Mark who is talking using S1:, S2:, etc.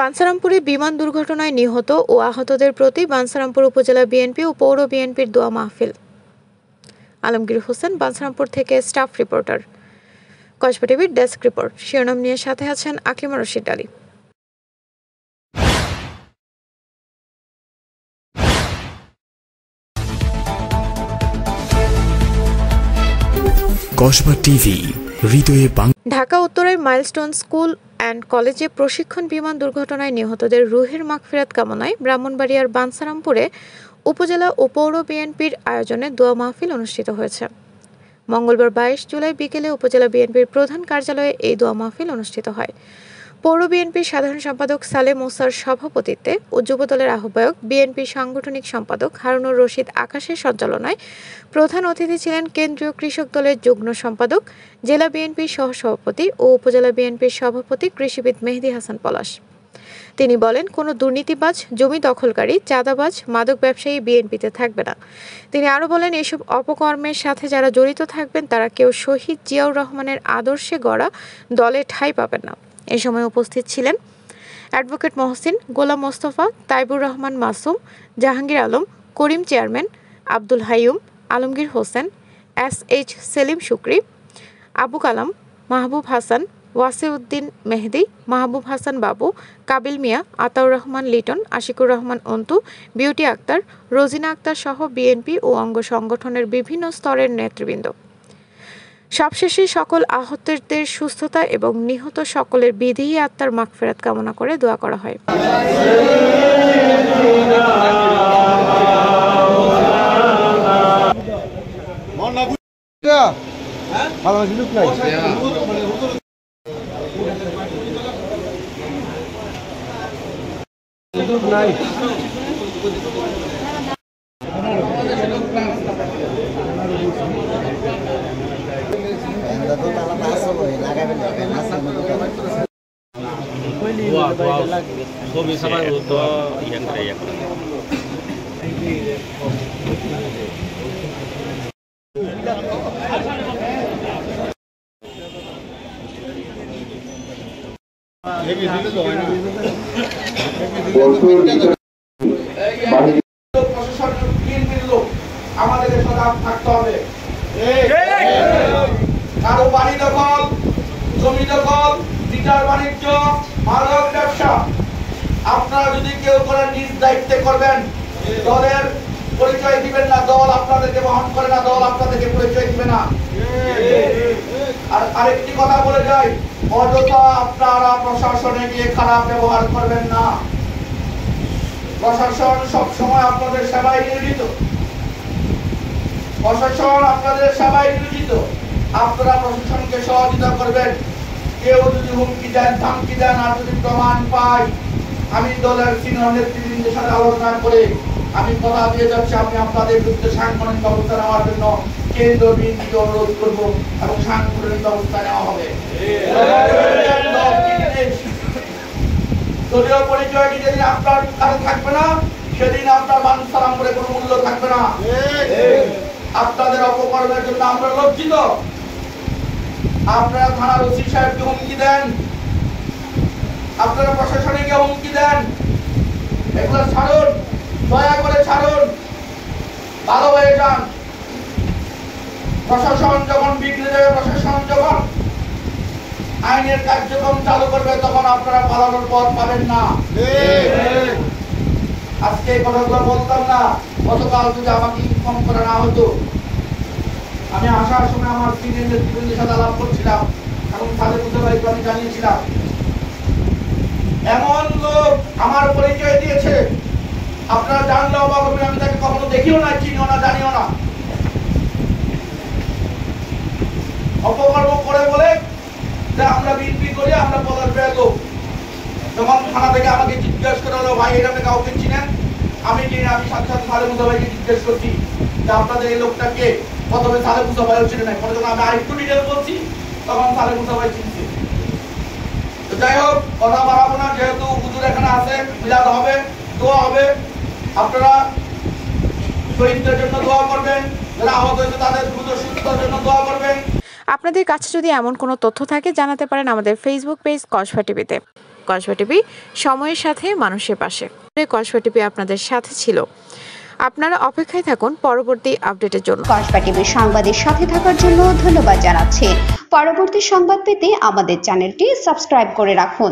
S1: বাঞ্ছারামপুরে বিমান দুর্ঘটনায় নিহত ও আহতদের প্রতি বাঞ্ছারামপুর উপজেলা বিএনপি ও পৌর বিএনপির দোয়া মাহফিল। আলমগীর হোসেন, বাঞ্ছারামপুর থেকে স্টাফ রিপোর্টার, কসবা টিভির ডেস্ক রিপোর্ট। শিরোনাম নিয়ে সাথে আছেন আকলিমা রশিদ আলী।
S2: কসবা টিভি হৃদয়ে।
S1: ঢাকা উত্তরের মাইলস্টোন স্কুল অ্যান্ড কলেজে প্রশিক্ষণ বিমান দুর্ঘটনায় নিহতদের রুহের মাগফিরাত কামনায় ব্রাহ্মণবাড়িয়ার বাঞ্ছারামপুরে উপজেলা ও পৌর বিএনপির আয়োজনে দোয়া মাহফিল অনুষ্ঠিত হয়েছে। মঙ্গলবার 22 জুলাই বিকেলে উপজেলা বিএনপির প্রধান কার্যালয়ে এই দোয়া মাহফিল অনুষ্ঠিত হয়। পৌর বিএনপির সাধারণ সম্পাদক সালেম মুসার সভাপতিত্বে ও যুবদলের আহ্বায়ক বিএনপির সাংগঠনিক সম্পাদক হারুনুর রশিদ আকাশের সঞ্চালনায় প্রধান অতিথি ছিলেন কেন্দ্রীয় কৃষক দলের যুগ্ম সম্পাদক, জেলা বিএনপির সহসভাপতি ও উপজেলা বিএনপির সভাপতি কৃষিবিদ মেহেদী হাসান পলাশ। তিনি বলেন, কোনো দুর্নীতিবাজ, জমি দখলকারী, চাঁদাবাজ, মাদক ব্যবসায়ী বিএনপিতে থাকবে না। তিনি আরও বলেন, এসব অপকর্মের সাথে যারা জড়িত থাকবেন তারা কেউ শহীদ জিয়াউর রহমানের আদর্শে গড়া দলে ঠাঁই পাবেন না। এ সময় উপস্থিত ছিলেন অ্যাডভোকেট মহসিন, গোলাম মোস্তফা, তাইবুর রহমান মাসুম, জাহাঙ্গীর আলম, করিম চেয়ারম্যান, আব্দুল হাইয়ুম, আলমগীর হোসেন, SH সেলিম শুকরি, আবু কালাম, মাহবুব হাসান, ওয়াসিউদ্দিন মেহেদি, মাহবুব হাসান বাবু, কাবিল মিয়া, আতাউর রহমান লিটন, আশিকুর রহমান অন্তু, বিউটি আক্তার, রোজিনা আক্তার সহ বিএনপি ও অঙ্গ সংগঠনের বিভিন্ন স্তরের নেতৃবৃন্দ। সবশেষে সকল আহতদের সুস্থতা এবং নিহত সকলের বিদেহী আত্মার মাগফিরাত কামনা করে দোয়া করা হয়।
S3: আমাদের সজাগ থাকতে হবে। কারো বাড়ি দখল, জমি দখল, বিচার বাণিজ্য, মাদক ব্যবসা আপনারা যদি কেউ করেন নিজ দায়িত্বে করবেন। দলের পরিচয় দিবেন না, দল আপনাদেরকে বহন করে না, দল আপনাদেরকে পরিচয় দিবে না। আর আরেকটি কথা বলে যাই, অযথা আপনারা প্রশাসনে গিয়ে খারাপ ব্যবহার করবেন না। প্রশাসন সবসময় আপনাদের সেবায় নিয়োজিত। প্রশাসন আপনাদের সেবায় নিয়োজিত। আপনারা প্রশাসনকে সহযোগিতা করবেন। কেউ যদি হুমকি দেন, ধমকি দেন, আর যদি প্রমাণ পাই, আমি দলের সিনিয়র নেতৃবৃন্দের সাথে আলোচনা করে আমি কথা দিয়ে যাচ্ছি, আমি আপনাদের বিরুদ্ধে সাংগঠনিক ব্যবস্থা নেওয়ার জন্য কেন্দ্র বিএনপিকে অনুরোধ করব এবং সাংগঠনিক ব্যবস্থা নেওয়া হবে। দলীয় পরিচয়টি যেদিন আপনার কাছে থাকবে না, সেদিন আপনার বাঞ্ছারামপুরে কোনো মূল্য থাকবে না। আপনাদের অপকর্মের জন্য আমরা লজ্জিত। আপনারা থানার ওসি সাহেবকে হুমকি দেন, আপনারা প্রশাসনিকে হুমকি দেন, এগুলো ছাড়ুন, দয়া করে ছাড়ুন, ভালো হয়ে যান। প্রশাসন যখন বিগড়ে যাবে, প্রশাসন যখন আইনের কার্যক্রম চালু করবে, তখন আপনারা পালানোর পথ পাবেন না। আজকে এই কথাগুলো বলতাম না, গতকাল যদি আমাকে ইনফর্ম করা না হতো। আমি আসার সময় আমার সিনিয়র নেতৃবৃন্দের সাথে আলাপ করছিলাম এবং তাদের মধ্যে আমি জানিয়েছিলাম, এমন লোক আমার পরিচয় দিয়েছে, আপনারা জানলে অবাক হবেন, আমি তাকে কখনো দেখিও না, চিনিও না, জানিও না। অপকর্ম করে বলে যে আমরা বিএনপি করি, আমরা পদার্থের লোক। তখন থানা থেকে আমাকে জিজ্ঞেস করে হলো, ভাই এটা আপনি কাউকে চিনেন? আমি চিনি। আমি সাথে সাথে সালেম মুসা ভাইকে জিজ্ঞেস করছি যে আপনাদের এই লোকটাকে। প্রথমে সালেম মুসা ভাইও চিনে নাই, পরে যখন আমি আরেকটু ডিটেল বলছি তখন সালেম মুসা ভাই চিনছে। তো যাই হোক, কথা বাড়াবো না, যেহেতু হুজুর এখানে আছে, মিলাদ হবে, দোয়া হবে। আপনারা শহীদদের জন্য দোয়া করবেন, যারা আহত হয়েছে তাদের দ্রুত সুস্থতার জন্য দোয়া করবেন।
S1: আপনাদের কাছে যদি এমন কোনো তথ্য থাকে জানাতে পারেন আমাদের ফেসবুক পেজ কসবা টিভিতে। কসবা টিভি, সময়ের সাথে মানুষের পাশে। কসবা টিভি আপনাদের সাথে ছিল। আপনারা অপেক্ষায় থাকুন পরবর্তী আপডেটের জন্য।
S4: কসবা টিভির সংবাদের সাথে থাকার জন্য ধন্যবাদ জানাচ্ছি। পরবর্তী সংবাদ পেতে আমাদের চ্যানেলটি সাবস্ক্রাইব করে রাখুন।